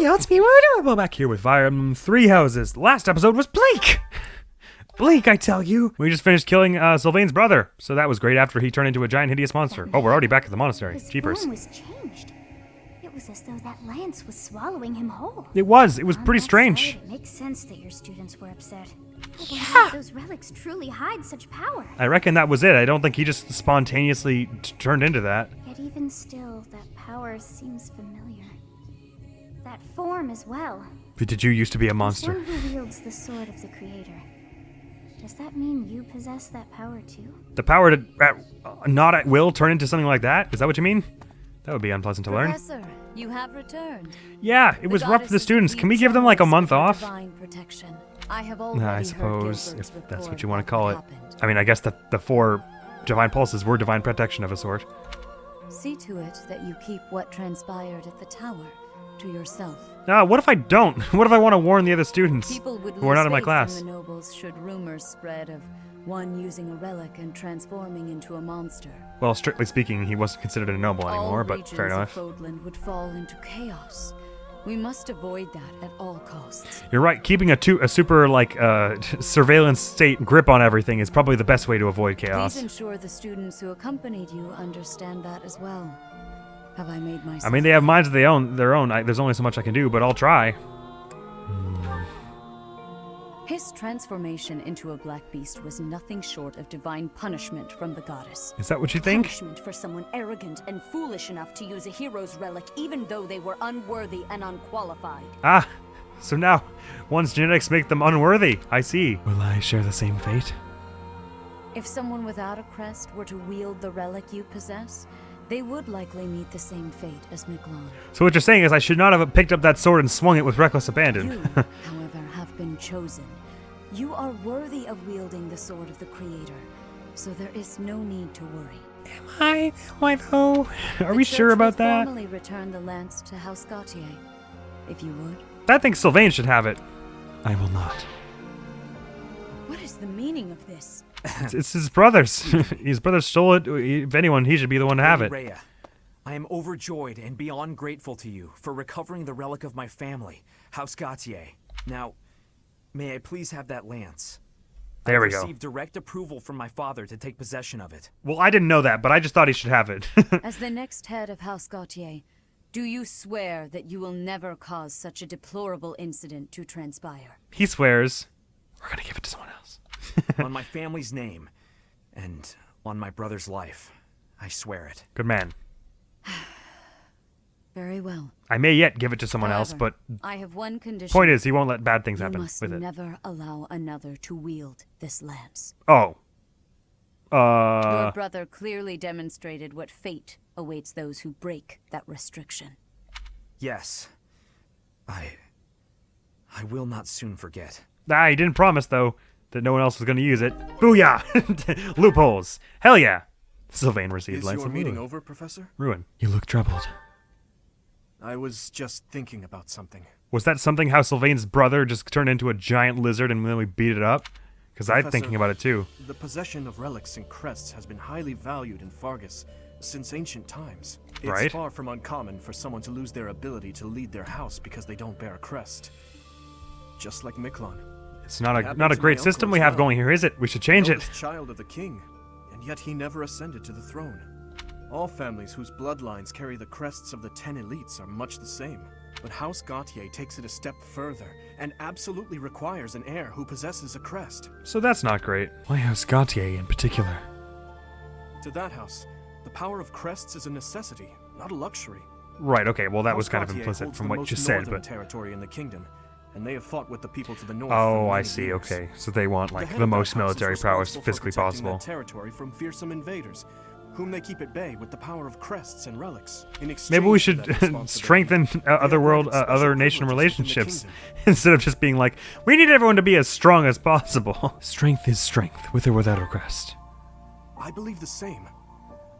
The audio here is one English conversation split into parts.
y'all, it's me, Admiral, back here with Fire Emblem 3 Houses. The last episode was bleak! Bleak, I tell you. We just finished killing Sylvain's brother, so that was great after he turned into a giant hideous monster. Oh, we're already back at the monastery. Jeepers. His form was changed. It was as though that lance was swallowing him whole. It was pretty strange. It makes sense that your students were upset. Yeah. Those relics truly hide such power. I reckon that was it. I don't think he just spontaneously turned into that. Yet even still, that power seems familiar. That form as well. But did you used to be a As monster? one who wields the sword of the Creator. Does that mean you possess that power too? The power to not at will turn into something like that? Is that what you mean? That would be unpleasant to learn. Professor, you have returned. Yeah, it was rough for the students. Can we give them like a month off? Divine protection. I have I suppose, if that's what you want to call it. I mean, I guess the 4 divine pulses were divine protection of a sort. See to it that you keep what transpired at the tower to yourself. What if I don't? What if I want to warn the other students People would who are not in my lose faith class? in the nobles should rumors spread of one using a relic and transforming into a monster. Well, strictly speaking, he wasn't considered a noble anymore, but fair enough. All regions of Fodland would fall into chaos. We must avoid that at all costs. You're right, keeping a super, like, surveillance state grip on everything is probably the best way to avoid chaos. Please ensure the students who accompanied you understand that as well. Have I made myself... I mean, they have minds of their own. There's only so much I can do, but I'll try. His transformation into a black beast was nothing short of divine punishment from the goddess. Is that what you think? Punishment for someone arrogant and foolish enough to use a hero's relic even though they were unworthy and unqualified. Ah, so now, one's genetics make them unworthy. I see. Will I share the same fate? If someone without a crest were to wield the relic you possess, they would likely meet the same fate as Miklon. So what you're saying is I should not have picked up that sword and swung it with reckless abandon. You, however, have been chosen. You are worthy of wielding the sword of the Creator, so there is no need to worry. Am I though? Are we sure about that? Formally return the lance to House Gautier, if you would. I think Sylvain should have it. I will not. What is the meaning of this? It's his brother's. His brother stole it. If anyone, he should be the one to have it. Rhea, I am overjoyed and beyond grateful to you for recovering the relic of my family, House Gautier. Now, may I please have that lance? There we I go. received direct approval from my father to take possession of it. Well, I didn't know that, but I just thought he should have it. As the next head of House Gautier, do you swear that you will never cause such a deplorable incident to transpire? He swears. We're gonna give it to someone else. On my family's name, and on my brother's life, I swear it. Good man. Very well. I may yet give it to someone else, but I have one condition. point is, he won't let bad things You happen must with it. never allow another to wield this lance. Oh. Your brother clearly demonstrated what fate awaits those who break that restriction. Yes. I will not soon forget. He didn't promise, though, that no one else was going to use it. Booyah! Loopholes. Hell yeah. Sylvain received Is Lance your of meeting Ruin. over, Professor? Ruin. You look troubled. I was just thinking about something. Was that something how Sylvain's brother just turned into a giant lizard and then we beat it up? Because I'm Professor, thinking about it too. The possession of relics and crests has been highly valued in Fargus since ancient times. It's Right. far from uncommon for someone to lose their ability to lead their house because they don't bear a crest. Just like Miklon. It's not It a happened to great my system uncle we as have well. going here, is it? We should change it. Eldest child of the king, and yet he never ascended to the throne. All families whose bloodlines carry the crests of the 10 elites are much the same. But House Gautier takes it a step further and absolutely requires an heir who possesses a crest. So that's not great. Why House Gautier in particular? To that house, the power of crests is a necessity, not a luxury. Right, okay, well that House was kind of Gautier implicit holds from the what you most just said, northern but... territory in the kingdom, and they have fought with the people to the north. Oh, for I many see, years. okay. So they want, like, head the of that most house is military prowess responsible for physically protecting possible. that territory from fearsome invaders, whom they keep at bay with the power of crests and relics. In Maybe exchange we for should that responsibility, strengthen they are other granted nation special privileges within the relationships kingdom. instead of just being like, we need everyone to be as strong as possible. Strength is strength, with or without a crest. I believe the same.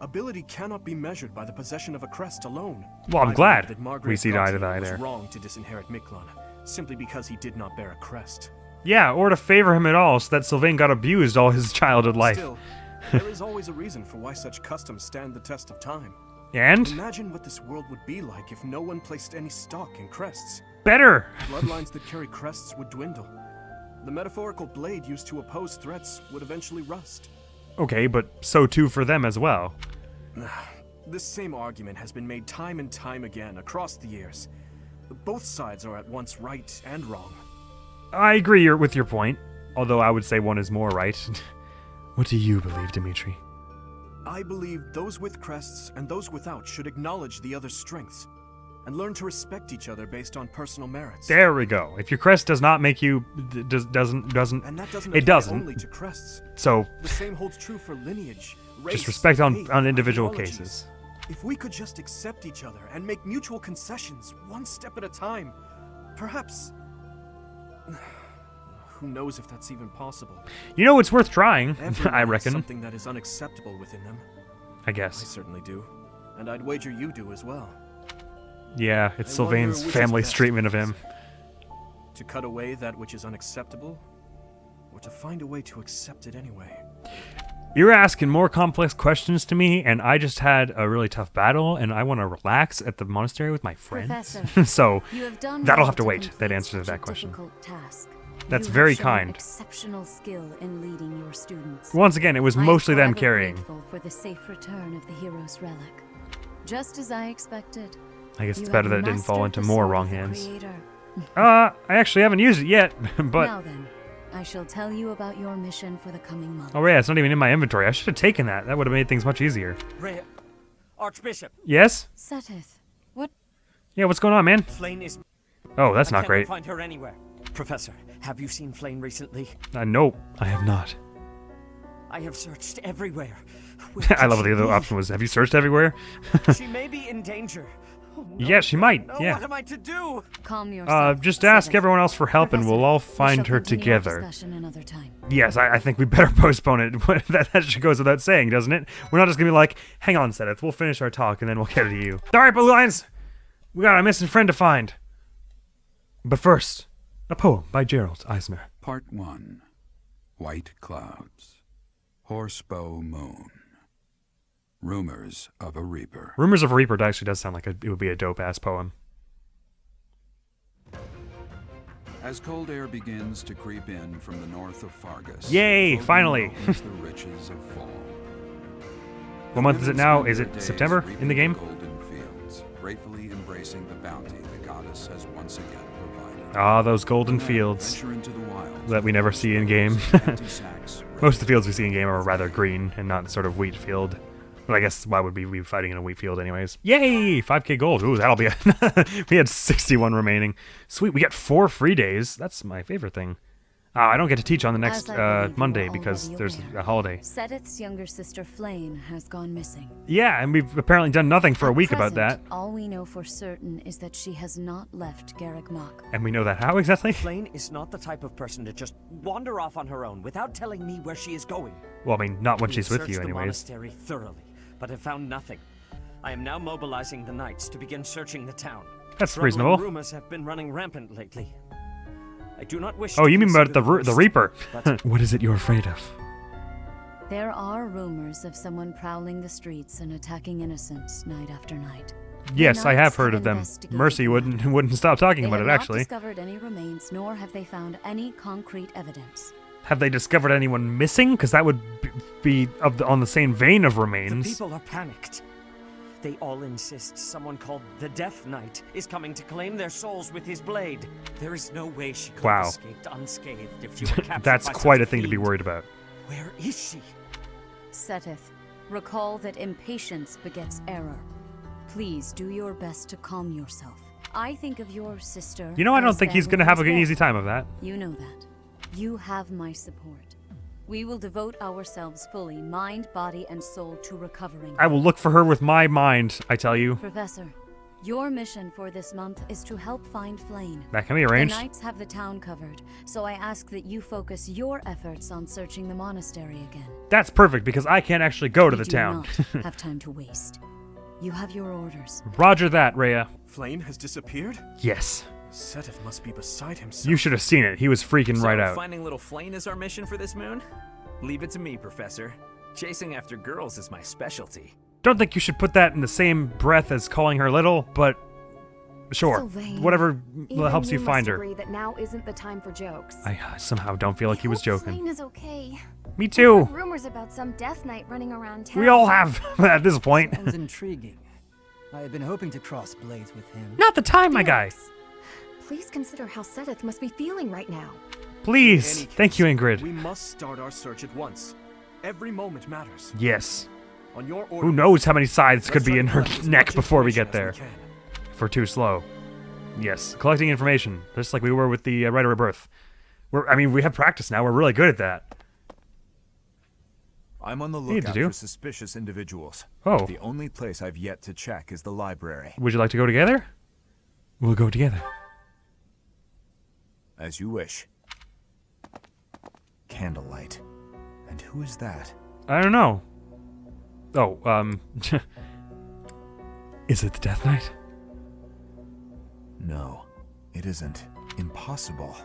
Ability cannot be measured by the possession of a crest alone. Well, I'm I glad believe that Margaret we see eye to Gautier eye was there. wrong to disinherit Miklon, simply because he did not bear a crest. Yeah, or to favor him at all so that Sylvain got abused all his childhood life. Still, there is always a reason for why such customs stand the test of time. And? Imagine what this world would be like if no one placed any stock in crests. better. Bloodlines that carry crests would dwindle. The metaphorical blade used to oppose threats would eventually rust. Okay, but so too for them as well. This same argument has been made time and time again across the years. Both sides are at once right and wrong. I agree with your point, although I would say one is more right. What do you believe, Dimitri? I believe those with crests and those without should acknowledge the other's strengths and learn to respect each other based on personal merits. There we go. If your crest does not make you, doesn't, And that doesn't it apply doesn't. only to crests. So The same holds true for lineage, race, just respect on faith, individual ideologies. cases. If we could just accept each other and make mutual concessions one step at a time, perhaps... Who knows if that's even possible? You know, it's worth trying, Everyone I has reckon. something that is unacceptable within them. I I guess. certainly do. And I'd wager you do as well. Yeah, it's I wonder Sylvain's which is family's best. treatment of him. To cut away that which is unacceptable, or to find a way to accept it anyway. You're asking more complex questions to me, and I just had a really tough battle, and I want to relax at the monastery with my friends. Professor, So, You have done that'll well have to wait, complete that answer to such that a question. difficult task. That's You have very shown kind. Exceptional skill in leading your students. once again, it was I am mostly them forever carrying. grateful for the safe return of the hero's relic. Just as I expected. I guess you it's better have that it didn't fall mastered into the more sword wrong of the hands. Creator. I actually haven't used it yet, but... Now then, I shall tell you about your mission for the coming month. Oh yeah, it's not even in my inventory. I should have taken that. That would have made things much easier. Rhea, Archbishop, Yes? Seteth, what? Yeah, what's going on, man? Flayn is... Oh, that's I not cannot great. find her anywhere. Professor, have you seen Flayn recently? No, I have not. I have searched everywhere. I love the other option was, have you searched everywhere? She may be in danger. Oh, no. Yeah, she might, No, yeah. what am I to do? Calm yourself. Just ask Seteth. everyone else for help and we'll Professor, all we find shall her continue our together. discussion another time. Yes, I think we better postpone it. that should goes without saying, doesn't it? We're not just gonna be like, hang on, Sedith, we'll finish our talk and then we'll get it to you. Alright, Blue Lions! We got a missing friend to find. But first, a poem by Gerald Eisner. Part 1. White Clouds. Horsebow Moon. Rumors of a Reaper. Rumors of a Reaper actually does sound like it would be a dope-ass poem. As cold air begins to creep in from the north of Fargus. Yay, Odin finally. welcomes the riches of fall. What month is it now? Is it September in the game? Golden fields, gratefully embracing the bounty the goddess has once again provided. Ah, those golden fields Venture into the wilds that we never see in game. empty sacks, Most of the fields we see in game are rather green and not sort of wheat field. But I guess why would we be fighting in a wheat field anyways? Yay! 5k gold. Ooh, that'll be we had 61 remaining. Sweet, we got 4 free days. That's my favorite thing. I don't get to teach on the next As I believe you Monday are because already there's aware, a holiday. Seteth's younger sister Flayn has gone missing. Yeah, and we've apparently done nothing for a At week about that. present, all we know for certain is that she has not left Garrick Mach. And we know that how exactly? Flayn is not the type of person to just wander off on her own without telling me where she is going. Well, I mean, not when We she's have with you searched the anyways. monastery thoroughly, but have found nothing. I am now mobilizing the knights to begin searching the town. That's Troubling reasonable. rumors have been running rampant lately. I do not wish Oh, to you mean about consider the worst, Reaper? but What is it you're afraid of? There are rumors of someone prowling the streets and attacking innocents night after night. Yes, I have Knights heard have of them. investigated Mercy the wouldn't matter. wouldn't stop talking They about have it not actually. discovered any remains, nor have they found any concrete evidence. Have they discovered anyone missing? Because that would be on the same vein of the remains. people are panicked. They all insist someone called the Death Knight is coming to claim their souls with his blade. There is no way she could Wow. have escaped unscathed if she were captured That's by quite such a thing to be fiend. worried about. Where is she? Seteth, recall that impatience begets error. Please do your best to calm yourself. I think of your sister. You know, I don't as think he's that gonna have was an dead. easy time of that. You know that. You have my support. We will devote ourselves fully, mind, body, and soul, to recovering. I will look for her with my mind, I tell you. Professor, your mission for this month is to help find Flayn. That can be The arranged. knights have the town covered, so I ask that you focus your efforts on searching the monastery again. That's perfect because I can't actually go to We the do town. not have time to waste. You have your orders. Roger that, Rhea. Flayn has disappeared? Yes. Seteth must be beside himself. You should have seen it. He was freaking So right out. finding little Flayn is our mission for this moon? Leave it to me, Professor. Chasing after girls is my specialty. Don't think you should put that in the same breath as calling her little, but Sure. Sylvain, Whatever even helps you find must her. agree that now isn't the time for jokes. I somehow don't feel like he was joking. Flayn is okay. Me too. Rumors about some Death Knight running around town. We all have at this point. Sounds intriguing. I have been hoping to cross blades with him. Not the time, my guy. Please consider how Seteth must be feeling right now. Please. In any Thank you, case, Ingrid. We must start our search at once. Every moment matters. Yes. On your order, Who knows how many sides could let's be try in to her collect as neck much before we information get there. as we can. If we're too slow. Yes. Collecting information, just like we were with the Writer of Birth. We have practice now. We're really good at that. I'm on the Need to lookout do. for suspicious individuals. Oh. The only place I've yet to check is the library. Would you like to go together? We'll go together. As you wish. Candlelight. And who is that? I don't know. Oh, is it the Death Knight? No, it isn't. Impossible.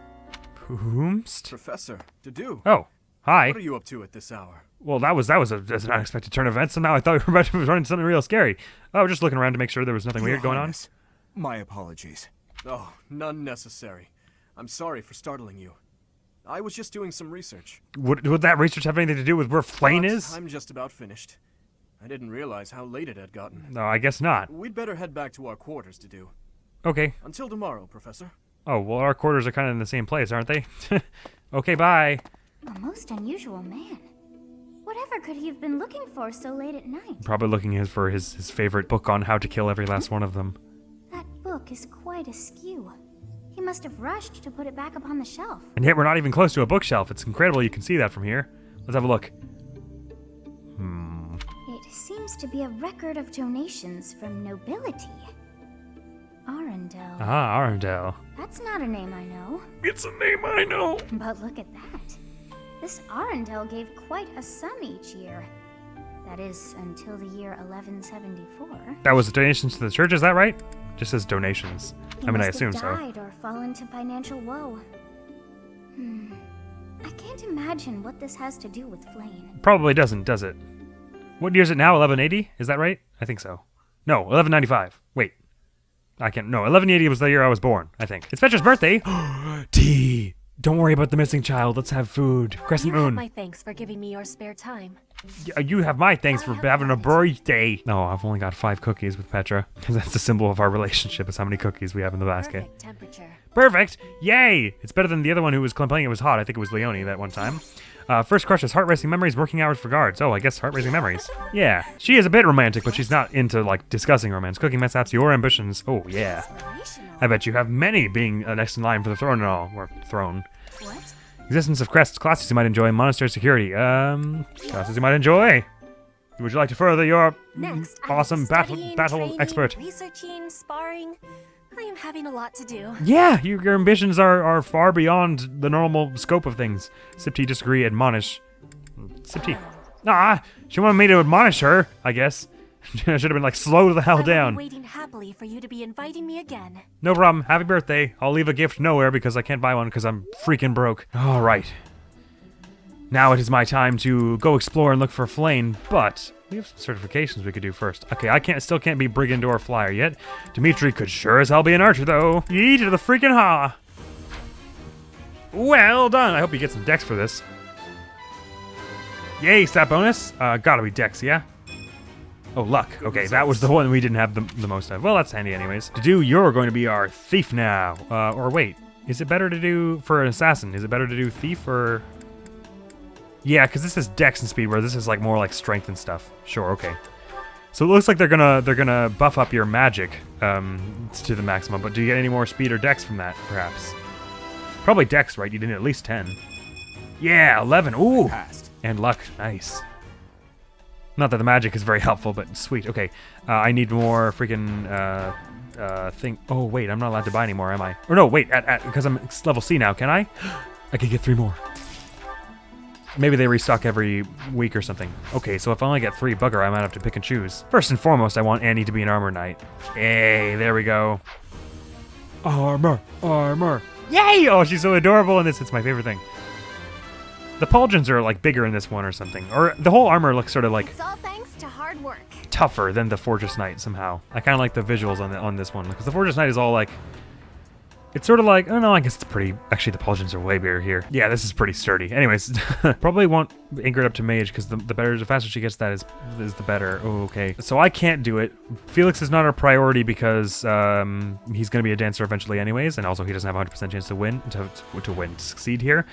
Whomst? Professor, Dedu. Oh, hi. What are you up to at this hour? Well, that's an unexpected turn of events. Somehow I thought we were about to run into something real scary. Oh, just looking around to make sure there was nothing Your weird going on. Highness, my apologies. Oh, none necessary. I'm sorry for startling you. I was just doing some research. Would that research have anything to do with where Flayn But is? I'm just about finished. I didn't realize how late it had gotten. No, I guess not. We'd better head back to our quarters, Dedu. Okay. Until tomorrow, Professor. Oh, well, our quarters are kind of in the same place, aren't they? Okay, bye. A most unusual man. Whatever could he have been looking for so late at night? Probably looking for his favorite book on how to kill every last one of them. That book is quite askew. He must have rushed to put it back upon the shelf. And yet we're not even close to a bookshelf. It's incredible you can see that from here. Let's have a look. It seems to be a record of donations from nobility. Arundel. Ah, Arundel. That's not a name I know. It's a name I know. But look at that. This Arundel gave quite a sum each year. That is, until the year 1174. That was donations to the church, is that right? Just says donations. He I must assume have so. died or fallen to financial woe. I can't imagine what this has to do with Flayn. Probably doesn't, does it? What year is it now? 1180? Is that right? I think so. No, 1195. Wait. I can't. No, 1180 was the year I was born, I think. It's Petra's birthday. Tea. Don't worry about the missing child. Let's have food. Crescent You have moon. my thanks for giving me your spare time. You have my thanks for having a birthday. No, I've only got 5 cookies with Petra. Because that's the symbol of our relationship, is how many cookies we have in the basket. Perfect temperature. Perfect! Yay! It's better than the other one who was complaining it was hot. I think it was Leonie that one time. First crush is heart-racing memories, working hours for guards. Oh, I guess heart-racing memories. Yeah. She is a bit romantic, but she's not into, like, discussing romance. Cooking mishaps, your ambitions. Oh, yeah. I bet you have many being next in line for the throne and all. Or throne. What? Existence of crests, classes you might enjoy, monastery security. Classes you might enjoy. Would you like to further your Next, awesome I'm studying, battle training, expert? researching, sparring. I am having a lot to do. Yeah, your ambitions are far beyond the normal scope of things. Sip tea, disagree, admonish. Sip tea. Nah, she wanted me to admonish her, I guess. I should have been like, slow the hell I will down. be waiting happily for you to be inviting me again. No problem. Happy birthday. I'll leave a gift nowhere because I can't buy one because I'm freaking broke. All right. Now it is my time to go explore and look for Flayn, but we have some certifications we could do first. Okay, I still can't be brigand or flyer yet. Dimitri could sure as hell be an archer though. Yee to the freaking ha. Well done. I hope you get some dex for this. Yay, stat bonus. Gotta be dex, yeah? Oh, luck. Okay, that was the one we didn't have the most of. Well, that's handy anyways. Dedu, you're going to be our thief now. Or wait, is it better to do, for an assassin, is it better to do thief or... Yeah, because this is dex and speed, where this is like more like strength and stuff. Sure, okay. So it looks like they're gonna buff up your magic to the maximum, but do you get any more speed or dex from that, perhaps? Probably dex, right? You did at least 10. Yeah, 11. Ooh! And luck. Nice. Not that the magic is very helpful, but sweet. Okay, I need more freaking thing. Oh wait, I'm not allowed to buy anymore, am I? Or no, wait, because I'm level C now. Can I? I could get 3 more. Maybe they restock every week or something. Okay, so if I only get 3, bugger, I might have to pick and choose. First and foremost, I want Annie to be an armor knight. Hey, there we go. Armor, armor. Yay! Oh, she's so adorable in this. It's my favorite thing. The pauldrons are like bigger in this one or something. Or the whole armor looks sort of like... It's all thanks to hard work. tougher than the Fortress Knight somehow. I kind of like the visuals on this one because the Fortress Knight is all like, it's sort of like, I don't know, I guess it's pretty, actually the Pauldrons are way bigger here. Yeah, this is pretty sturdy. Anyways, probably want Ingrid up to mage because the faster she gets that is the better. Oh, okay. So I can't do it. Felix is not our priority because he's going to be a dancer eventually anyways, and also he doesn't have a 100% chance to win, to succeed here.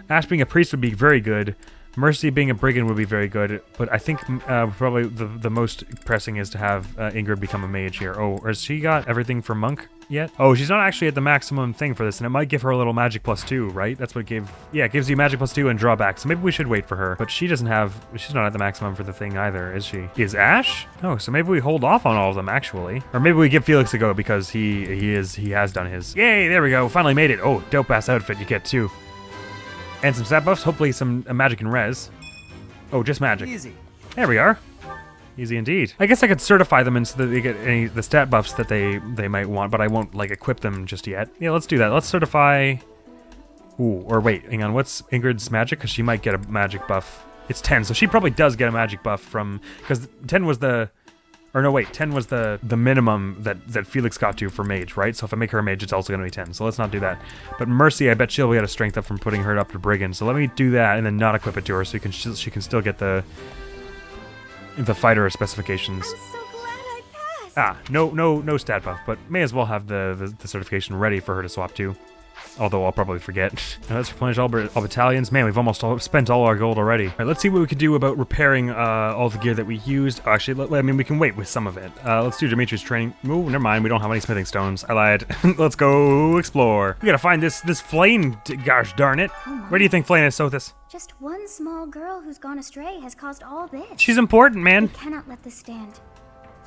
Ash being a priest would be very good. Mercy being a brigand would be very good, but I think probably the most pressing is to have Ingrid become a mage here. Oh, has she got everything for monk yet? Oh, she's not actually at the maximum thing for this, and it might give her a little magic +2, right? That's what it gave. Yeah, it gives you magic +2 and drawback, so maybe we should wait for her. But she doesn't have, she's not at the maximum for the thing either, is she? Is Ash? Oh, so maybe we hold off on all of them, actually. Or maybe we give Felix a go because he has done his. Yay, there we go, finally made it. Oh, dope-ass outfit you get too. And some stat buffs, hopefully some magic and res. Oh, just magic. Easy. There we are. Easy indeed. I guess I could certify them in so that they get the stat buffs that they might want, but I won't like equip them just yet. Yeah, let's do that. Let's certify. Ooh, or wait, hang on. What's Ingrid's magic? Because she might get a magic buff. It's 10, so she probably does get a magic buff from, because 10 was the. Or no, wait, 10 was the minimum that Felix got to for mage, right? So if I make her a mage, it's also going to be 10. So let's not do that. But Mercy, I bet she'll get a strength up from putting her up to Brigand. So let me do that and then not equip it to her so she can still get the fighter specifications. I'm so glad I passed. Ah, no stat buff, but may as well have the certification ready for her to swap to. Although I'll probably forget. Now let's replenish all battalions. Man, we've almost spent all our gold already. All right, let's see what we can do about repairing all the gear that we used. Oh, actually, I mean, we can wait with some of it. Let's do Dimitri's training. Ooh, never mind. We don't have any smithing stones. I lied. Let's go explore. We gotta find this Flayn, gosh darn it. Where do you think Flayn is, Sothis? Just one small girl who's gone astray has caused all this. She's important, man. We cannot let this stand.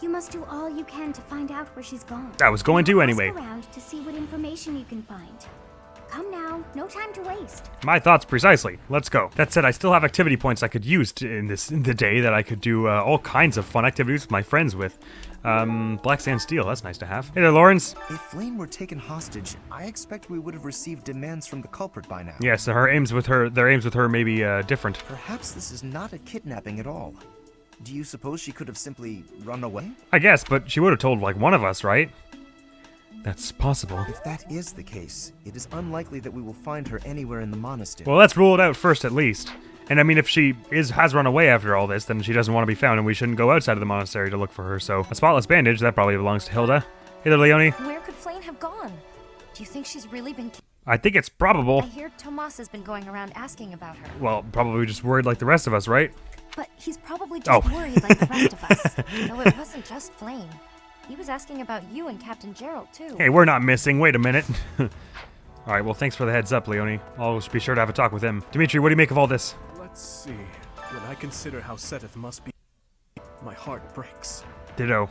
You must do all you can to find out where she's gone. I was going to anyway. Ask around to see what information you can find. Come now, no time to waste. My thoughts precisely. Let's go. That said, I still have activity points I could use in the day that I could do all kinds of fun activities with my friends with. Black Sand Steel, that's nice to have. Hey there, Lawrence. If Flayn were taken hostage, I expect we would have received demands from the culprit by now. Yes, their aims with her may be different. Perhaps this is not a kidnapping at all. Do you suppose she could have simply run away? I guess, but she would have told like one of us, right? That's possible. If that is the case, it is unlikely that we will find her anywhere in the monastery. Well, let's rule it out first at least. And I mean, if she has run away after all this, then she doesn't want to be found, and we shouldn't go outside of the monastery to look for her. So a spotless bandage, that probably belongs to Hilda. Hey there, Leonie. Where could Flayn have gone? Do you think she's really been... I think it's probable. I hear Tomas has been going around asking about her. Well, probably just worried like the rest of us, right? But he's probably just worried like the rest of us. No, it wasn't just Flayn. He was asking about you and Captain Gerald, too. Hey, we're not missing. Wait a minute. All right, well, thanks for the heads up, Leonie. I'll be sure to have a talk with him. Dimitri, what do you make of all this? Let's see. When I consider how Seteth must be, my heart breaks. Ditto.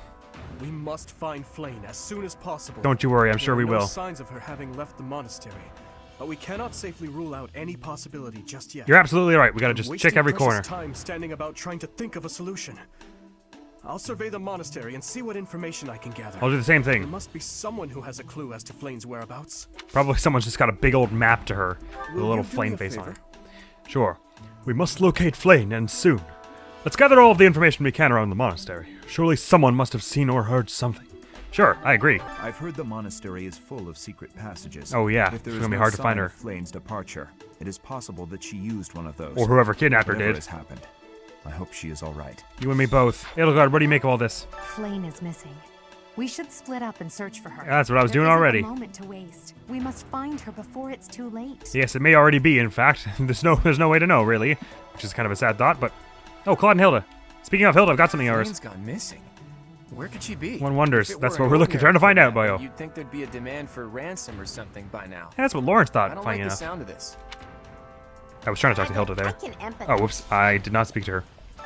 We must find Flayn as soon as possible. Don't you worry, I'm sure we will. There are no signs of her having left the monastery, but we cannot safely rule out any possibility just yet. You're absolutely right. We gotta just check every corner. Time standing about trying to think of a solution. I'll survey the monastery and see what information I can gather. I'll do the same thing. There must be someone who has a clue as to Flayn's whereabouts. Probably someone's just got a big old map to her with a little Flayn face on it. Sure. We must locate Flayn, and soon. Let's gather all of the information we can around the monastery. Surely someone must have seen or heard something. Sure, I agree. I've heard the monastery is full of secret passages. Oh yeah, if there it's is gonna be no hard to sign find her. of Flayn's departure, it is possible that she used one of those. Or whoever kidnapped her Whatever did. has happened. I hope she is all right. You and me both. Edelgard, what do you make of all this? Flayn is missing. We should split up and search for her. That's what I was doing already. There isn't a moment to waste. We must find her before it's too late. Yes, it may already be, in fact. There's no way to know, really. Which is kind of a sad thought, but... Oh, Claude and Hilda. Speaking of Hilda, I've got something ours. Flayn's gone missing. Where could she be? One wonders. That's what we're trying to find out, boyo. You'd think there'd be a demand for ransom or something by now. Yeah, that's what Lawrence thought, I don't funny like enough. the sound of this. I was trying to talk to Hilda there. I can empathize. Oh, whoops. I did not speak to her.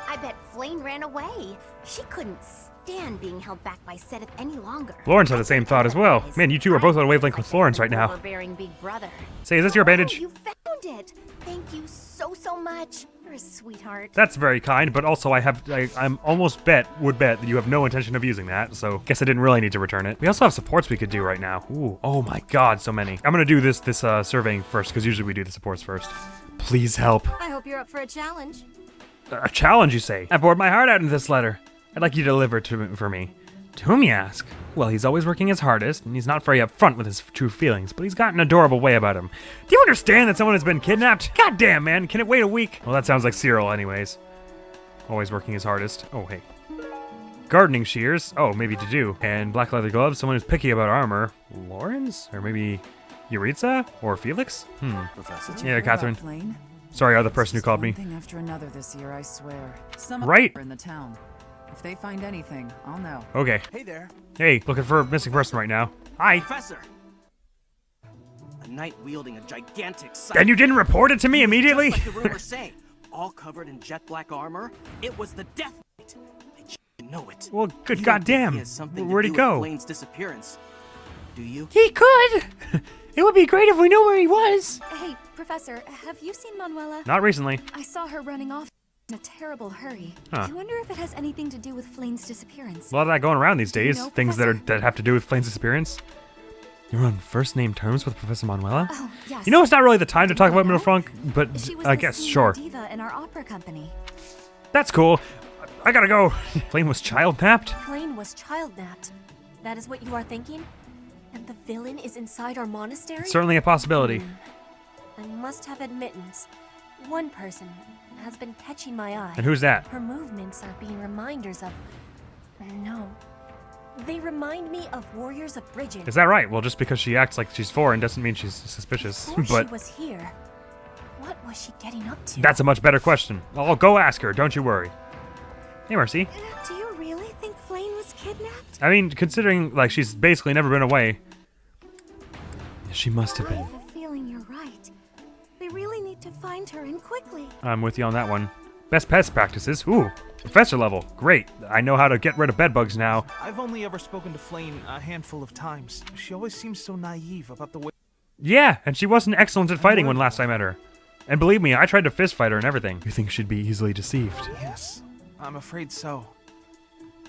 I bet Flayn ran away. She couldn't stand being held back by Seteth any longer. Lawrence had the same thought as well. Man, you two are both on a wavelength with Lawrence right now. Overbearing big brother. Say, is this your bandage? You found it. Thank you so much. You're a sweetheart. That's very kind, but also I'm almost would bet that you have no intention of using that, so guess I didn't really need to return it. We also have supports we could do right now. Ooh, oh my god, so many. I'm gonna do this surveying first, because usually we do the supports first. Please help. I hope you're up for a challenge. A challenge, you say? I poured my heart out into this letter. I'd like you to deliver it for me. To whom, you ask? Well, he's always working his hardest, and he's not very upfront with his true feelings, but he's got an adorable way about him. Do you understand that someone has been kidnapped? God damn, man, can it wait a week? Well, that sounds like Cyril anyways. Always working his hardest. Oh, hey. Gardening shears. Oh, maybe to do. And black leather gloves. Someone who's picky about armor. Lawrence? Or maybe Yuritsa? Or Felix? Professor? Yeah, Catherine. Flayn? Sorry, other person who called me. One thing after another this year, I swear. Some Right. in the town. If they find anything, I'll know. Okay. Hey there. Hey, looking for a missing person right now. Hi. Professor! A knight wielding a gigantic scythe. And you didn't report it to me immediately? Just like the rumors say, all covered in jet black armor. It was the Death Knight. I just know it. Well, good You don't think goddamn. he has something to Where'd he do go? with Flayn's disappearance, do you? He could! It would be great if we knew where he was. Hey, Professor, have you seen Manuela? Not recently. I saw her running off in a terrible hurry. Huh. I wonder if it has anything to do with Flayn's disappearance. A lot of that going around these Do you days. know, Things that have to do with Flayn's disappearance. You're on first name terms with Professor Manuela? Oh, yes. You know, it's not really the time to talk about Middlefranc, but She was I the guess, senior sure. diva in our opera company. That's cool. I gotta go. Flayn was child-napped? Flayn was child-napped. That is what you are thinking? And the villain is inside our monastery? Certainly a possibility. I must have admittance. One person has been catching my eye. And who's that? Her movements are being reminders of... No. They remind me of Warriors of Bridget. Is that right? Well, just because she acts like she's foreign doesn't mean she's suspicious. Before But she was here, what was she getting up to? that's a much better question. I'll go ask her, don't you worry. Hey, Mercy. Do you really think Flayn was kidnapped? I mean, considering, like, she's basically never been away. She must have I been. have a feeling you're right. They really need to find her, and quickly. I'm with you on that one. Best pest practices. Ooh, professor level. Great. I know how to get rid of bedbugs now. I've only ever spoken to Flayn a handful of times. She always seems so naive about the way... Yeah, and she wasn't excellent at fighting when last I met her. And believe me, I tried to fist fight her and everything. You think she'd be easily deceived? Yes, I'm afraid so.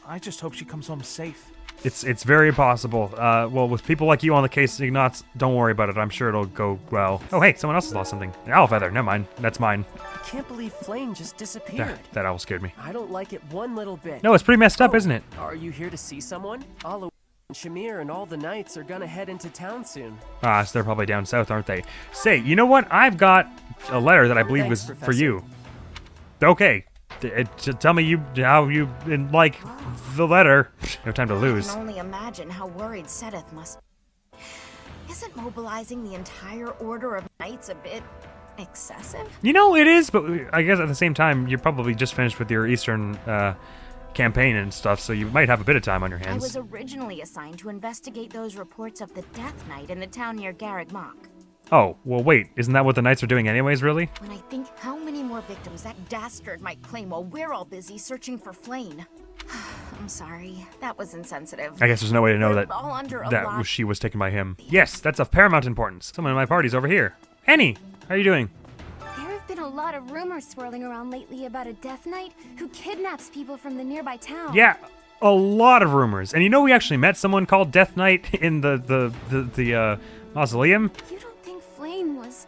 I just hope she comes home safe. It's very possible. Well, with people like you on the case, Ignatz, don't worry about it. I'm sure it'll go well. Oh, hey, someone else has lost something. An owl feather. Never mind. That's mine. I can't believe Flayn just disappeared. That owl scared me. I don't like it one little bit. No, it's pretty messed up, isn't it? Are you here to see someone? Alois and Shamir and all the knights are gonna head into town soon. Ah, so they're probably down south, aren't they? Say, you know what? I've got a letter that I believe Thanks, was for Professor. you. Okay. Tell me how you like the letter. No time to lose. I can only imagine how worried Seteth must be. Isn't mobilizing the entire order of knights a bit excessive? You know, it is, but I guess at the same time, you're probably just finished with your Eastern campaign and stuff, so you might have a bit of time on your I hands. was originally assigned to investigate those reports of the Death Knight in the town near Garreg Mach. Oh, well, wait. Isn't that what the Knights are doing anyways, really? When I think how many more victims that dastard might claim while we're all busy searching for Flayn. I'm sorry. That was insensitive. I guess there's no way to know We're that all under a lot. she was taken by him. Yes, that's of paramount importance. Someone in my party's over here. Annie, how are you doing? There have been a lot of rumors swirling around lately about a Death Knight who kidnaps people from the nearby town. Yeah, a lot of rumors. And you know we actually met someone called Death Knight in the mausoleum? You don't think Flayn was,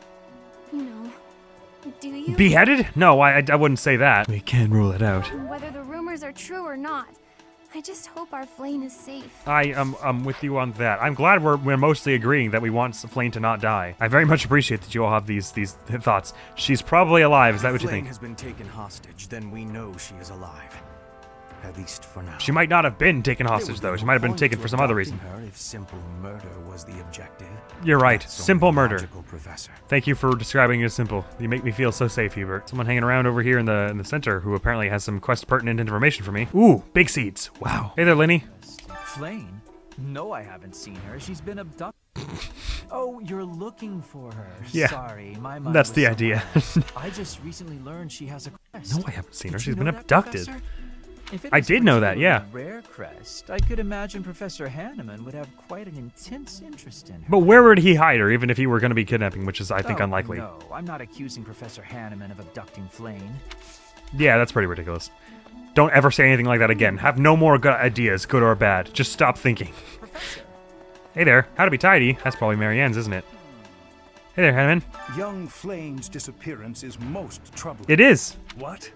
do you? Beheaded? No, I wouldn't say that. We can rule it out. Whether the rumors are true or not, I just hope our Flayn is safe. I'm with you on that. I'm glad we're mostly agreeing that we want Flayn to not die. I very much appreciate that you all have these thoughts. She's probably alive. Is that what you think? Flayn has been taken hostage, then we know she is alive. At least for now. She might not have been taken hostage, though. She might have been taken for some other reason. Her if simple murder was the objective. You're right. That's Simple only murder. logical, Professor. Thank you for describing it as simple. You make me feel so safe, Hubert. Someone hanging around over here in the center who apparently has some quest-pertinent information for me. Ooh, big seeds. Wow. Hey there, Linny. Flayn? No, I haven't seen her. She's been abducted. Oh, you're looking for her. Yeah. Sorry, my mind That's was the somewhere idea. else. I just recently learned she has a crest. No, I haven't seen her. Did She's you been know that, abducted. Professor? If it I was did know that, yeah. particularly rare crest, I could imagine Professor Hanneman would have quite an intense interest in her. But where would he hide her, even if he were going to be kidnapping, which is, I think, Oh, unlikely. No, I'm not accusing Professor Hanneman of abducting Flayn. Yeah, that's pretty ridiculous. Don't ever say anything like that again. Have no more good ideas, good or bad. Just stop thinking. Hey there. How to be tidy. That's probably Marianne's, isn't it? Hey there, Hanneman. Young Flayn's disappearance is most troubling. It is. What?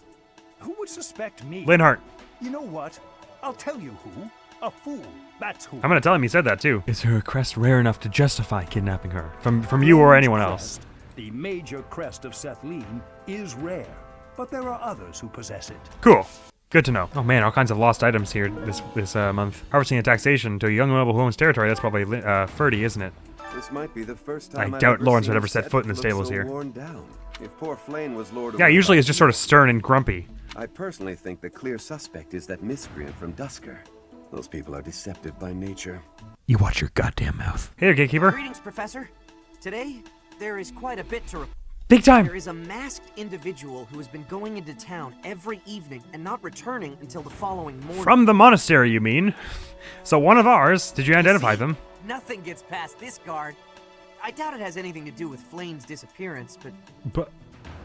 Who would suspect me? Linhart. You know what? I'll tell you who. A fool. That's who. I'm gonna tell him he said that too. Is her crest rare enough to justify kidnapping her? From you or anyone else? The major crest of Sethlin is rare, but there are others who possess it. Cool. Good to know. Oh man, all kinds of lost items here this month. Harvesting and taxation to a young noble who owns territory. That's probably Ferdy, isn't it? This might be the first time I doubt Lawrence would ever set foot in the stables here. Worn down. If poor Flayn was Lord of Yeah, usually it's just sort of stern and grumpy. I personally think the clear suspect is that miscreant from Dusker. Those people are deceptive by nature. You watch your goddamn mouth. Hey there, gatekeeper. Greetings, Professor. Today, there is quite a bit to report. Big time! There is a masked individual who has been going into town every evening and not returning until the following morning. From the monastery, you mean? So one of ours. Did you identify them? Nothing gets past this guard. I doubt it has anything to do with Flayn's disappearance, But...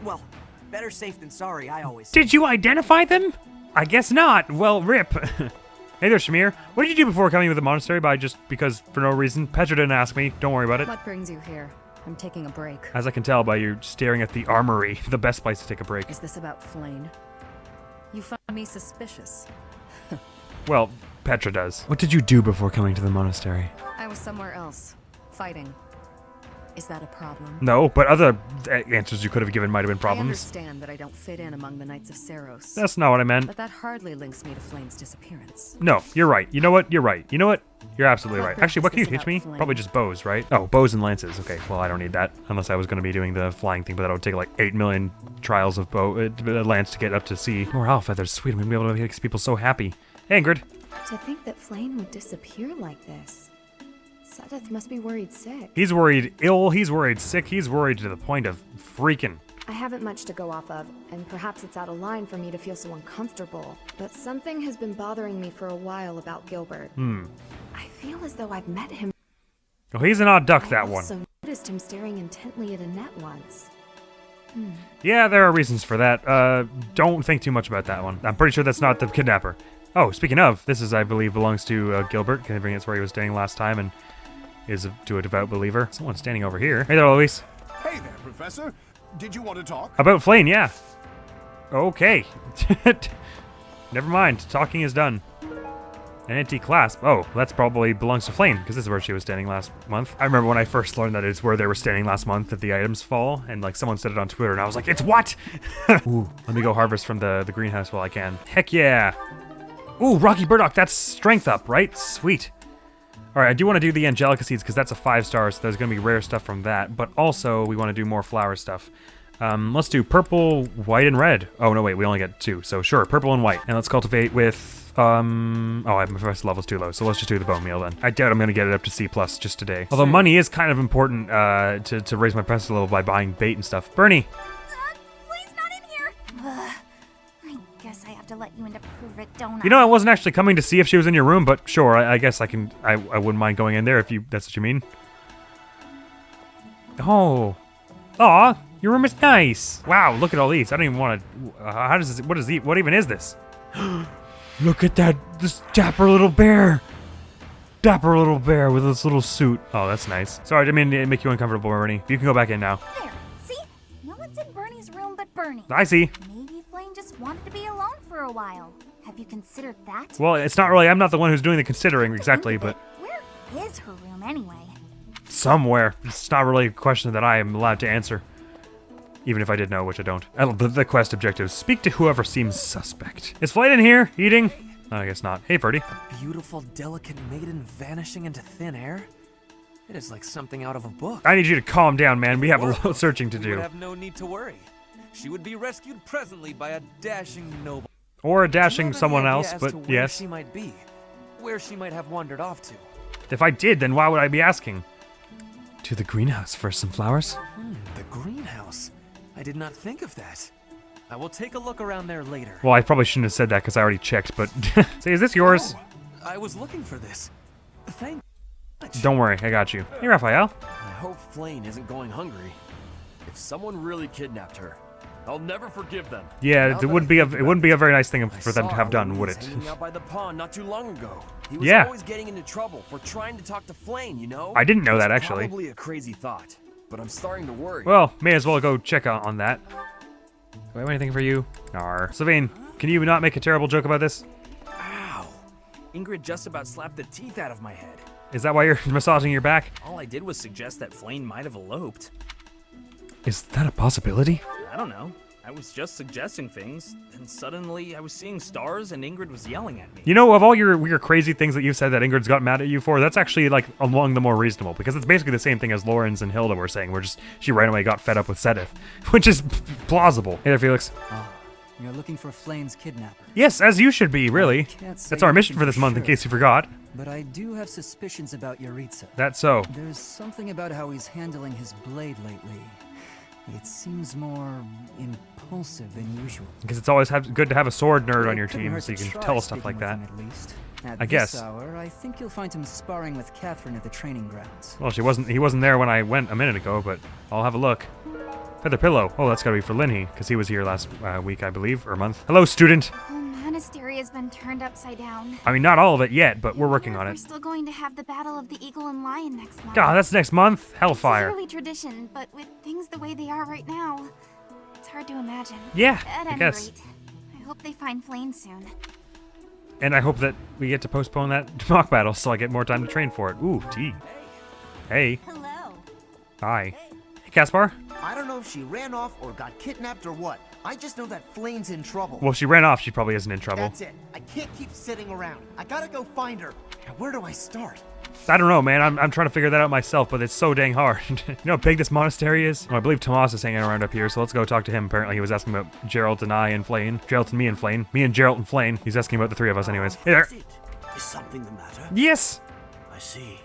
Well, better safe than sorry, I always say. Did you identify them? I guess not. Well, rip. Hey there, Shamir. What did you do before coming to the monastery? Because for no reason. Petra didn't ask me. Don't worry about it. What brings you here? I'm taking a break. As I can tell by you staring at the armory, the best place to take a break. Is this about Flayn? You find me suspicious. Well, Petra does. What did you do before coming to the monastery? I was somewhere else, fighting. Is that a problem? No, but other answers you could have given might have been problems. I understand that I don't fit in among the Knights of Seros. That's not what I meant. But that hardly links me to Flayn's disappearance. No, you're right. You know what? You're right. You know what? You're absolutely right. Actually, what can you teach me? Probably just bows, right? Oh, bows and lances. Okay, well, I don't need that. Unless I was going to be doing the flying thing, but that would take like 8 million trials of lance to get up to sea. More owl feathers. Sweet, I'm going to be able to make people so happy. Hey, Ingrid. To think that Flayn would disappear like this. Seteth must be worried sick. He's worried ill, he's worried sick, he's worried to the point of freaking. I haven't much to go off of, and perhaps it's out of line for me to feel so uncomfortable, but something has been bothering me for a while about Gilbert. I feel as though I've met him. Oh, he's an odd duck, that one. I also noticed him staring intently at Annette once. Yeah, there are reasons for that. Don't think too much about that one. I'm pretty sure that's not the kidnapper. Oh, speaking of, this is, I believe, belongs to Gilbert, considering it's where he was staying last time, and is to a devout believer. Someone's standing over here. Hey there, Alois. Hey there, Professor. Did you want to talk? About Flayn, yeah. Okay. Never mind. Talking is done. An empty clasp. Oh, that's probably belongs to Flayn, because this is where she was standing last month. I remember when I first learned that it's where they were standing last month that the items fall, and like someone said it on Twitter, and I was like, it's what? Ooh, let me go harvest from the greenhouse while I can. Heck yeah. Ooh, Rocky Burdock, that's strength up, right? Sweet. All right, I do want to do the Angelica seeds because that's a 5-star, so there's going to be rare stuff from that. But also, we want to do more flower stuff. Let's do purple, white, and red. Oh, no, wait, we only get 2. So sure, purple and white. And let's cultivate with, oh, my professor level's too low, so let's just do the bone meal then. I doubt I'm going to get it up to C+ just today. Although money is kind of important to raise my professor level by buying bait and stuff. Bernie! Flayn's not in here! I guess I have to let you in to prove it, don't I? You know, I wasn't actually coming to see if she was in your room, but sure, I guess I wouldn't mind going in there if that's what you mean. Oh. Aw, your room is nice. Wow, look at all these. I don't even want to, how does this, what even is this? Look at this dapper little bear. Dapper little bear with this little suit. Oh, that's nice. Sorry, I didn't mean to make you uncomfortable, Bernie. You can go back in now. There, see? No one's in Bernie's room but Bernie. I see. Maybe Flayn just wanted to be alone for a while. Have you considered that? Well, it's not really, I'm not the one who's doing the considering exactly, but... Where is her room anyway? Somewhere. It's not really a question that I am allowed to answer. Even if I did know, which I don't. The quest objectives. Speak to whoever seems suspect. Is Flayn in here? Eating? Oh, I guess not. Hey, Ferdy. A beautiful, delicate maiden vanishing into thin air? It is like something out of a book. I need you to calm down, man. We have a lot of searching to We do. would have no need to worry. She would be rescued presently by a dashing noble. Or a dashing Do you have any someone idea else, as but to where yes. she might be? Where she might have wandered off to? If I did, then why would I be asking? To the greenhouse for some flowers? The greenhouse. I did not think of that. I will take a look around there later. Well, I probably shouldn't have said that because I already checked, but... Say, is this yours? Oh, I was looking for this. Thank you. Don't worry, I got you. Hey, Raphael. I hope Flayn isn't going hungry. If someone really kidnapped her, I'll never forgive them. Yeah, it wouldn't be a very nice thing for them to have done, would it? Hanging out by the pond not too long ago. He was Yeah. always getting into trouble for trying to talk to Flayn, you know? I didn't know that, It's actually. Probably a crazy thought, but I'm starting to worry. Well, may as well go check on that. Do I have anything for you? Nar. Savine. Can you not make a terrible joke about this? Ow! Ingrid just about slapped the teeth out of my head. Is that why you're massaging your back? All I did was suggest that Flayn might have eloped. Is that a possibility? I don't know. I was just suggesting things, and suddenly I was seeing stars and Ingrid was yelling at me. You know, of all your crazy things that you've said that Ingrid's got mad at you for, that's actually like among the more reasonable, because it's basically the same thing as Lawrence and Hilda were saying, she right away got fed up with Sedith, which is plausible. Hey there, Felix. Oh, you're looking for Flayn's kidnapper. Yes, as you should be, really. That's our mission for this month, in case you forgot. But I do have suspicions about Yaritza. That's so. There's something about how he's handling his blade lately. It seems more impulsive than usual. Because it's always good to have a sword nerd on your team, so you can tell stuff like that. At least. I guess. This hour, I think you'll find him sparring with Catherine at the training grounds. Well, he wasn't there when I went a minute ago, but I'll have a look. Feather pillow. Oh, that's gotta be for Linhy, because he was here last week, I believe, or month. Hello, student. The whole monastery has been turned upside down. I mean, not all of it yet, but we're working on We're it. still going to have the Battle of the Eagle and Lion next month. God, that's next month. Hellfire. It's a yearly tradition, but with things the way they are right now, it's hard to imagine. Yeah, At I any guess. rate, I hope they find Flayn soon. And I hope that we get to postpone that mock battle so I get more time to train for it. Ooh, tea. Hey. Hello. Hi. Hey, Caspar. I don't know if she ran off or got kidnapped or what. I just know that Flayn's in trouble. Well, if she ran off, she probably isn't in trouble. That's it. I can't keep sitting around. I gotta go find her. Now, where do I start? I don't know, man. I'm trying to figure that out myself, but it's so dang hard. You know how big this monastery is? Oh, I believe Tomas is hanging around up here, so let's go talk to him. Apparently, he was asking about Geralt and I and Flayn. Geralt and me and Flayn. Me and Geralt and Flayn. He's asking about the three of us anyways. Hey there. Is something the matter? Yes! I see.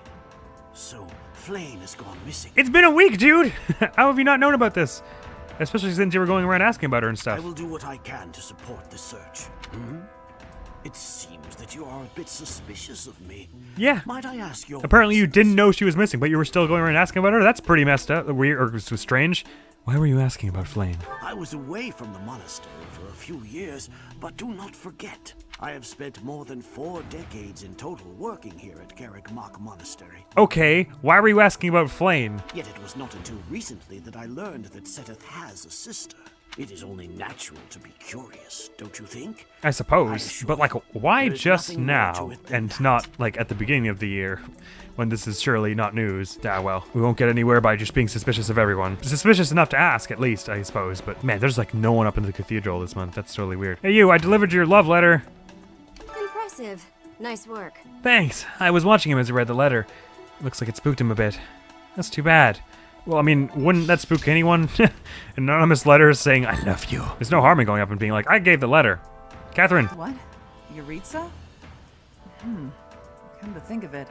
So, Flayn has gone missing. It's been a week, dude! How have you not known about this? Especially since you were going around asking about her and stuff. I will do what I can to support the search. It seems that you are a bit suspicious of me. Yeah. Might I ask your Apparently you didn't know she was missing, but you were still going around asking about her? That's pretty messed up. Weird, or was strange. Why were you asking about Flayn? I was away from the monastery for a few years, but do not forget, I have spent more than 4 decades in total working here at Garrick Mach Monastery. Okay, why were you asking about Flayn? Yet it was not until recently that I learned that Sedith has a sister. It is only natural to be curious, don't you think? I suppose, but like, why just now and not like at the beginning of the year when this is surely not news? Ah, well, we won't get anywhere by just being suspicious of everyone. Suspicious enough to ask, at least, I suppose, but man, there's like no one up in the cathedral this month. That's totally weird. Hey you, I delivered your love letter. Impressive. Nice work. Thanks. I was watching him as he read the letter. Looks like it spooked him a bit. That's too bad. Well, I mean, wouldn't that spook anyone? Anonymous letters saying, I love you. There's no harm in going up and being like, I gave the letter. Catherine. What? Yaritza? Come to think of it,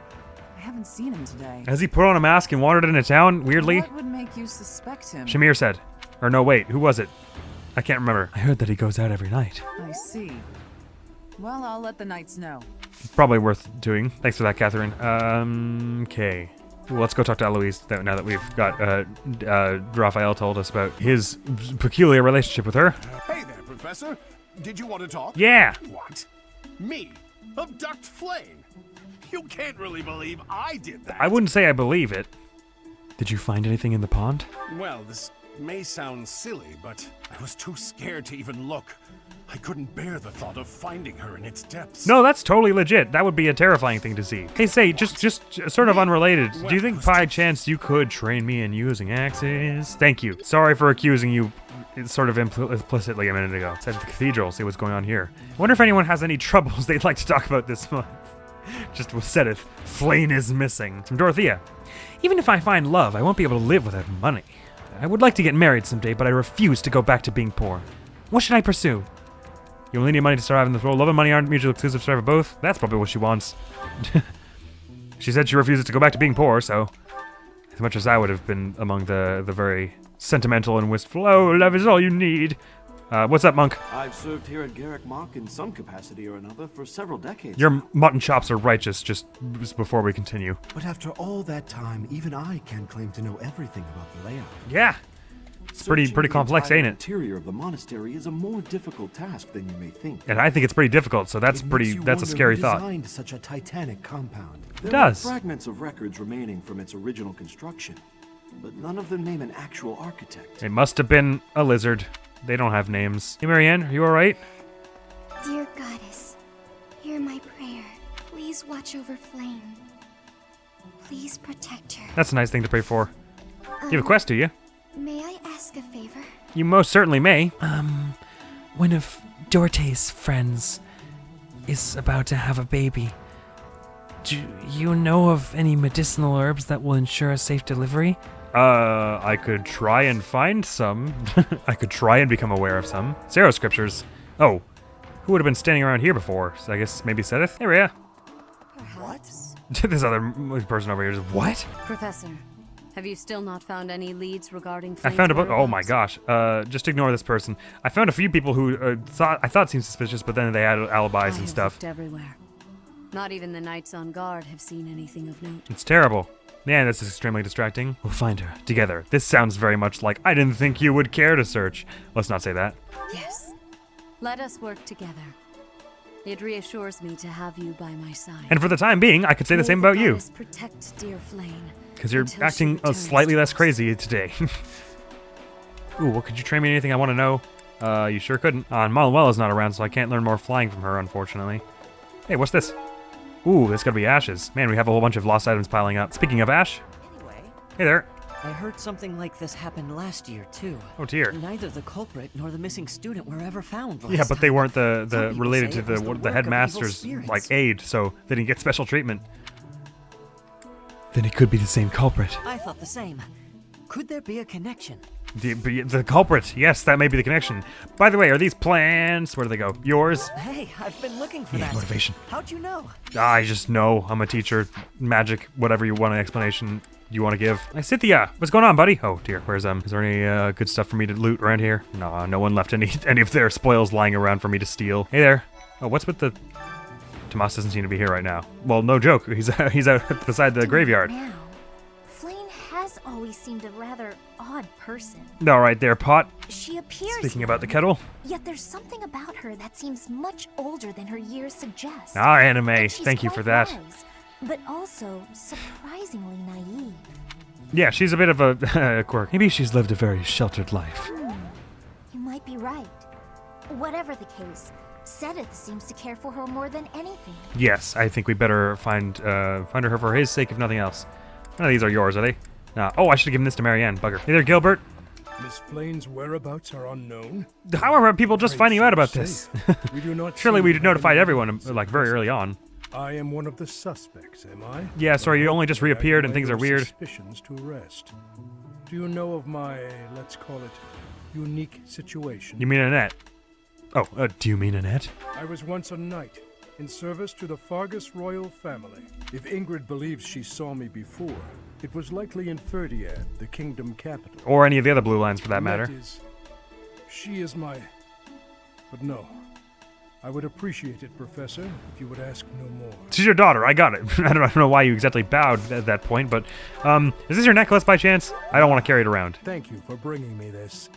I haven't seen him today. Has he put on a mask and wandered into town, weirdly? What would make you suspect him? Shamir said. Or no, wait, who was it? I can't remember. I heard that he goes out every night. I see. Well, I'll let the knights know. Probably worth doing. Thanks for that, Catherine. Okay. Well, let's go talk to Alois now that we've got Raphael told us about his peculiar relationship with her. Hey there, Professor. Did you want to talk? Yeah. What? Me? Abduct Flayn? You can't really believe I did that. I wouldn't say I believe it. Did you find anything in the pond? Well, this may sound silly, but I was too scared to even look. I couldn't bear the thought of finding her in its depths. No, that's totally legit. That would be a terrifying thing to see. Hey, say, just sort of unrelated. Do you think by chance you could train me in using axes? Thank you. Sorry for accusing you sort of implicitly a minute ago. Said the cathedral, see what's going on here. I wonder if anyone has any troubles they'd like to talk about this month. Just said it. Flayn is missing. From Dorothea. Even if I find love, I won't be able to live without money. I would like to get married someday, but I refuse to go back to being poor. What should I pursue? You only need money to survive in this world. Love and money aren't mutually exclusive. Survive both. That's probably what she wants. She said she refuses to go back to being poor, so as much as I would have been among the very sentimental and wistful, oh, love is all you need. What's up, Monk? I've served here at Garrick Mach in some capacity or another for several decades. Your mutton chops are righteous, just before we continue. But after all that time, even I can't claim to know everything about the layout. Yeah. It's pretty complex, ain't it? The interior of the monastery is a more difficult task than you may think. And I think it's pretty difficult, so that's a scary thought. Designed such a titanic compound. It does. There are fragments of records remaining from its original construction, but none of them name an actual architect. It must have been a lizard. They don't have names. Hey, Marianne, are you all right? Dear goddess, hear my prayer. Please watch over Flayn. Please protect her. That's a nice thing to pray for. You have a quest, do you? May I ask a favor? You most certainly may. One of Dorte's friends is about to have a baby. Do you know of any medicinal herbs that will ensure a safe delivery? I could try and find some. I could try and become aware of some. Zero scriptures. Oh, who would have been standing around here before? So I guess maybe Sedith? Hey, Rhea. What? This other person over here just, what? Professor, have you still not found any leads regarding I found a Flayn's book. Oh my gosh. Just ignore this person. I found a few people who I thought seemed suspicious, but then they had alibis and stuff. Looked everywhere. Not even the knights on guard have seen anything of note. It's terrible. Man, this is extremely distracting. We'll find her together. This sounds very much like I didn't think you would care to search. Let's not say that. Yes. Let us work together. It reassures me to have you by my side. And for the time being, I could say the same about you. Protect dear Flayn. Because you're acting slightly less crazy today. Ooh, well, could you train me anything I want to know? You sure couldn't. Manuela's not around, so I can't learn more flying from her, unfortunately. Hey, what's this? Ooh, this gotta be ashes. Man, we have a whole bunch of lost items piling up. Speaking of ash. Anyway, hey there. I heard something like this happened last year, too. Oh dear. Neither the culprit nor the missing student were ever found last Yeah, but they time. weren't the Some people related say to it was the work of headmaster's evil like spirits. aid, so they didn't get special treatment. Then it could be the same culprit. I thought the same. Could there be a connection? The culprit. Yes, that may be the connection. By the way, are these plans? Where do they go? Yours? Hey, I've been looking for that. Motivation. How'd you know? I just know. I'm a teacher. Magic, whatever you want an explanation you want to give. Hey, Cynthia, what's going on, buddy? Oh dear, where's Is there any good stuff for me to loot around here? No, no one left any of their spoils lying around for me to steal. Hey there. Oh, what's with the... Tomas doesn't seem to be here right now. Well, no joke. He's out beside the graveyard. Now, Flayn has always seemed a rather odd person. All right there, Pot. She appears Speaking about the kettle. Yet there's something about her that seems much older than her years suggest. Ah, anime. And she's Thank you for quite that. wise, but also surprisingly naive. Yeah, she's a bit of a quirk. Maybe she's lived a very sheltered life. You might be right. Whatever the case, Sedith seems to care for her more than anything. Yes, I think we better find her for his sake, if nothing else. None of these are yours, are they? Oh, I should have given this to Marianne. Bugger. Hey there, Gilbert. Miss Flayn's whereabouts are unknown. How are people just finding out about this? We do not Surely seem we to have notified any everyone, evidence like, of very this. early on. I am one of the suspects, am I? Yeah, sorry, you only just reappeared and things are weird. Suspicions to arrest. Do you know of my, let's call it, unique situation? You mean Annette? Oh, do you mean Annette? I was once a knight, in service to the Fargus royal family. If Ingrid believes she saw me before, it was likely in Ferdiad, the kingdom capital. Or any of the other blue lines, for that matter. She is my... But no. I would appreciate it, Professor, if you would ask no more. She's your daughter, I got it. I don't know why you exactly bowed at that point, but, is this your necklace by chance? I don't want to carry it around. Thank you for bringing me this.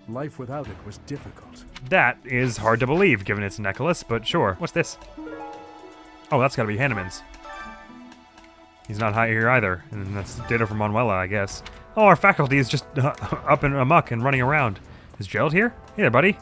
Life without it was difficult. That is hard to believe, given it's a necklace, but sure. What's this? Oh, that's gotta be Hanneman's. He's not high here either, and that's ditto from Manuela, I guess. Oh, our faculty is just up and amok and running around. Is Gerald here? Hey there, buddy.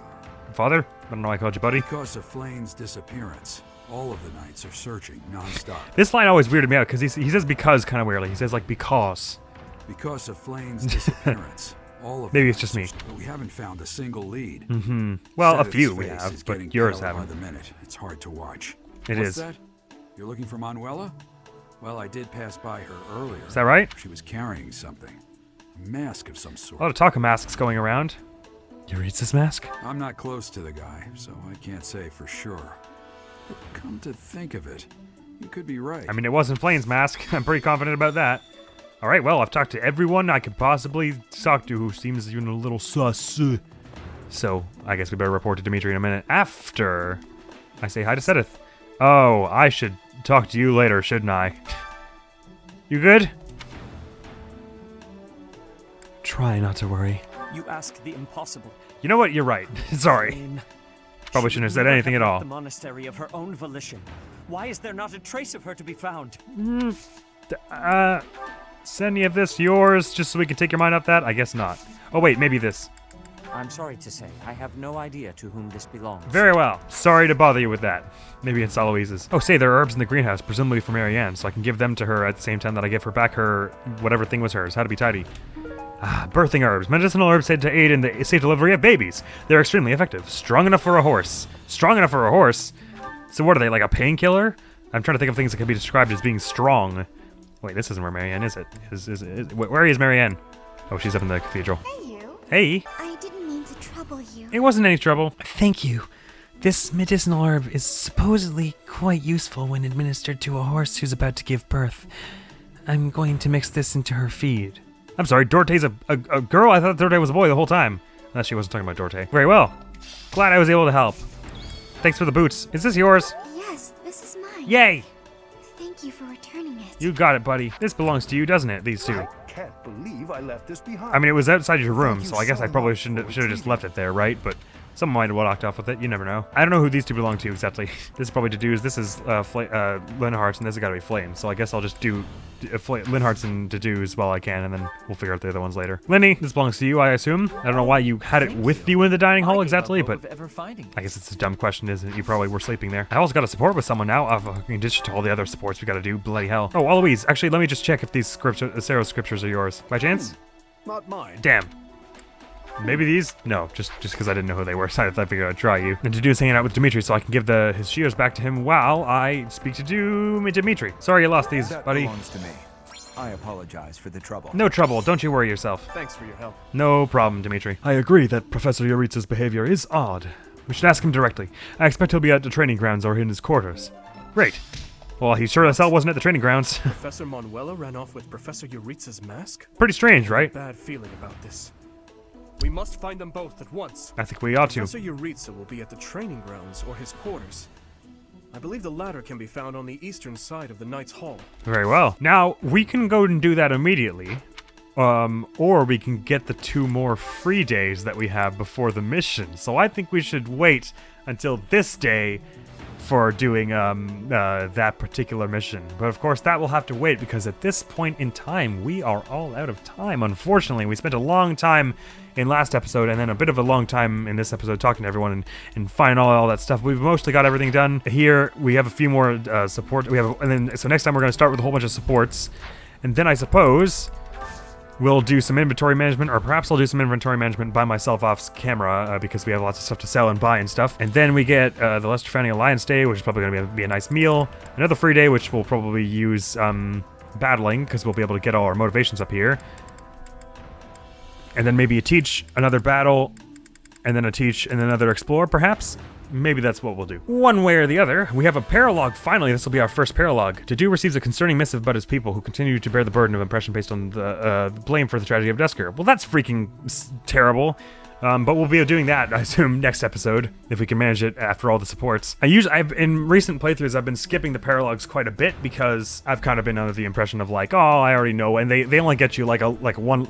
Father? I don't know why I called you buddy. Because of Flayn's disappearance, all of the knights are searching non-stop. This line always weirded me out, because he says because kind of weirdly. He says, like, because. Because of Flayn's disappearance, all of Maybe the it's just me. knights are- But we haven't found a single lead. Mm-hmm. Well, a Sedith's few we face have, is but getting yours paler by haven't. the minute. It's hard to watch. It What's is. that? You're looking for Manuela? Well, I did pass by her earlier. Is that right? She was carrying something. A mask of some sort. A lot of talk of masks going around. Euretz's mask? I'm not close to the guy, so I can't say for sure. But come to think of it, you could be right. I mean, it wasn't Flayn's mask. I'm pretty confident about that. All right, well, I've talked to everyone I could possibly talk to who seems even a little sus. So, I guess we better report to Dimitri in a minute after I say hi to Sedith. Oh, I should talk to you later, shouldn't I? You good? Try not to worry. You ask the impossible. You know what? You're right. Sorry. Probably shouldn't have said anything at all. The monastery of her own volition. Why is there not a trace of her to be found? Is any of this yours, just so we can take your mind off that? I guess not. Oh, wait, maybe this. I'm sorry to say, I have no idea to whom this belongs. Very well. Sorry to bother you with that. Maybe it's Alois's. Oh, say, there are herbs in the greenhouse, presumably for Marianne, so I can give them to her at the same time that I give her back her whatever thing was hers. How to be tidy. Birthing herbs. Medicinal herbs said to aid in the safe delivery of babies. They're extremely effective. Strong enough for a horse. Strong enough for a horse? So what are they, like a painkiller? I'm trying to think of things that can be described as being strong. Wait, this isn't where Marianne is it? Where is Marianne? Oh, she's up in the cathedral. Hey, you. Hey. I didn't mean to trouble you. It wasn't any trouble. Thank you. This medicinal herb is supposedly quite useful when administered to a horse who's about to give birth. I'm going to mix this into her feed. I'm sorry, Dorte's a girl? I thought Dorte was a boy the whole time. Unless she wasn't talking about Dorte. Very well. Glad I was able to help. Thanks for the boots. Is this yours? Yes, this is mine. Yay! Thank you for returning it. You got it, buddy. This belongs to you, doesn't it? These two. I can't believe I left this behind. I mean, it was outside your room, so I guess I probably should have just left it there, right? But someone might have walked off with it. You never know. I don't know who these two belong to exactly. This is probably Dedue's. This is Linhardt's, and this has got to be Flayn. So I guess I'll just do Linhardt's and Dedue's while I can, and then we'll figure out the other ones later. Lenny, this belongs to you, I assume. I don't know why you had it with you in the dining hall exactly, but I guess it's a dumb question, isn't it? You probably were sleeping there. I also got to support with someone now, in addition to all the other supports we got to do. Bloody hell. Oh, Alois, actually, let me just check if these Sarah's scriptures are yours. By chance? Not mine. Damn. Maybe these? No, just because I didn't know who they were, so I figured I'd try you. And Dedue's hanging out with Dimitri, so I can give his shields back to him while I speak to Dimitri. Sorry you lost these, buddy. That belongs to me. I apologize for the trouble. No trouble, don't you worry yourself. Thanks for your help. No problem, Dimitri. I agree that Professor Yuritsa's behavior is odd. We should ask him directly. I expect he'll be at the training grounds or in his quarters. Great. Well, he sure as hell wasn't at the training grounds. Professor Manuela ran off with Professor Yuritsa's mask? Pretty strange, right? Bad feeling about this. We must find them both at once. I think we ought to. Professor Yuritsa will be at the training grounds or his quarters. I believe the latter can be found on the eastern side of the Knight's Hall. Very well. Now, we can go and do that immediately. Or we can get the 2 more free days that we have before the mission. So I think we should wait until this day for doing that particular mission. But of course that will have to wait because at this point in time we are all out of time. Unfortunately, we spent a long time in last episode and then a bit of a long time in this episode talking to everyone and finding all that stuff. We've mostly got everything done. Here we have a few more support. So next time we're going to start with a whole bunch of supports, and then I suppose we'll do some inventory management, or perhaps I'll do some inventory management by myself off camera because we have lots of stuff to sell and buy and stuff. And then we get the Lester Founding Alliance Day, which is probably going to be a nice meal. Another free day, which we'll probably use battling because we'll be able to get all our motivations up here. And then maybe a teach, another battle, and then a teach, and another explore, perhaps? Maybe that's what we'll do. One way or the other, we have a paralogue. Finally, this will be our first paralogue. Dedu receives a concerning missive about his people who continue to bear the burden of oppression based on the blame for the tragedy of Dusker. Well, that's freaking terrible. But we'll be doing that, I assume, next episode, if we can manage it after all the supports. In recent playthroughs, I've been skipping the paralogues quite a bit because I've kind of been under the impression of like, oh, I already know, and they only get you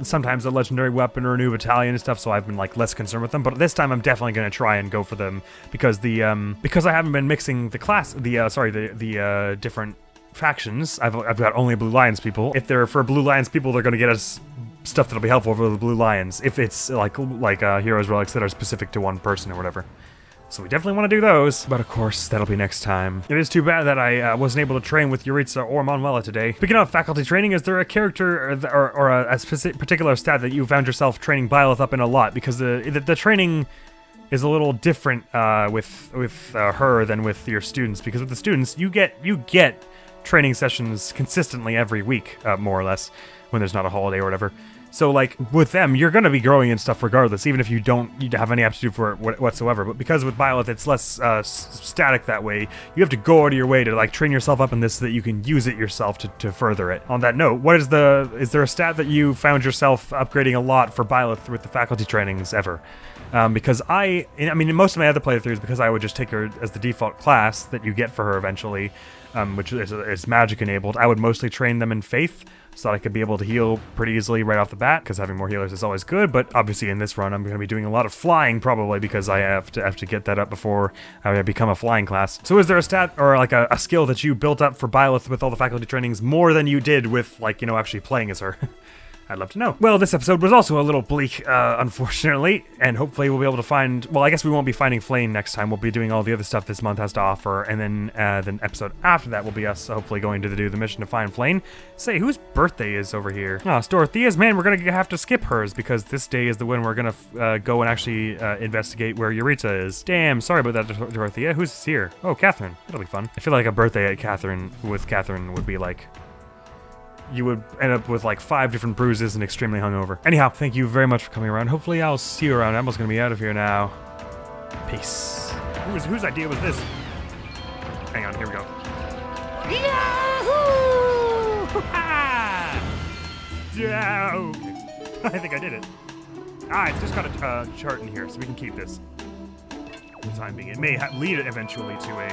sometimes a legendary weapon or a new battalion and stuff, so I've been like less concerned with them. But this time I'm definitely going to try and go for them because because I haven't been mixing the different factions. I've got only Blue Lions people. If they're for Blue Lions people, they're going to get us stuff that'll be helpful for the Blue Lions. If it's like heroes relics that are specific to one person or whatever. So we definitely want to do those, but of course that'll be next time. It is too bad that I wasn't able to train with Yuritsa or Manuela today. Speaking of faculty training, is there a character or a specific particular stat that you found yourself training Byleth up in a lot? Because the training is a little different with her than with your students. Because with the students, you get training sessions consistently every week, more or less, when there's not a holiday or whatever. So, like, with them, you're going to be growing in stuff regardless, even if you don't have any aptitude for it whatsoever. But because with Byleth, it's less static that way, you have to go out of your way to, like, train yourself up in this so that you can use it yourself to further it. On that note, is there a stat that you found yourself upgrading a lot for Byleth with the faculty trainings ever? Because in most of my other playthroughs, because I would just take her as the default class that you get for her eventually, which is magic enabled, I would mostly train them in faith, so that I could be able to heal pretty easily right off the bat, because having more healers is always good. But obviously in this run, I'm going to be doing a lot of flying probably, because I have to get that up before I become a flying class. So is there a stat or like a skill that you built up for Byleth with all the faculty trainings more than you did with, like, actually playing as her? I'd love to know. Well, this episode was also a little bleak, unfortunately, and hopefully we'll be able to find, well, I guess we won't be finding Flayn next time. We'll be doing all the other stuff this month has to offer, and then the episode after that will be us hopefully going to do the mission to find Flayn. Say, whose birthday is over here? Oh, it's Dorothea's. Man, we're gonna have to skip hers because this day is the one we're gonna go and actually investigate where Eureka is. Damn, sorry about that, Dorothea. Who's here? Oh, Catherine. That'll be fun. I feel like a birthday at Catherine would be like, you would end up with like 5 different bruises and extremely hungover. Anyhow, thank you very much for coming around. Hopefully I'll see you around. Emma's gonna be out of here now. Peace. Whose idea was this? Hang on, here we go. Yahoo! Yeah, okay. I think I did it. It's just got a chart in here, so we can keep this for the time being. It may lead eventually to a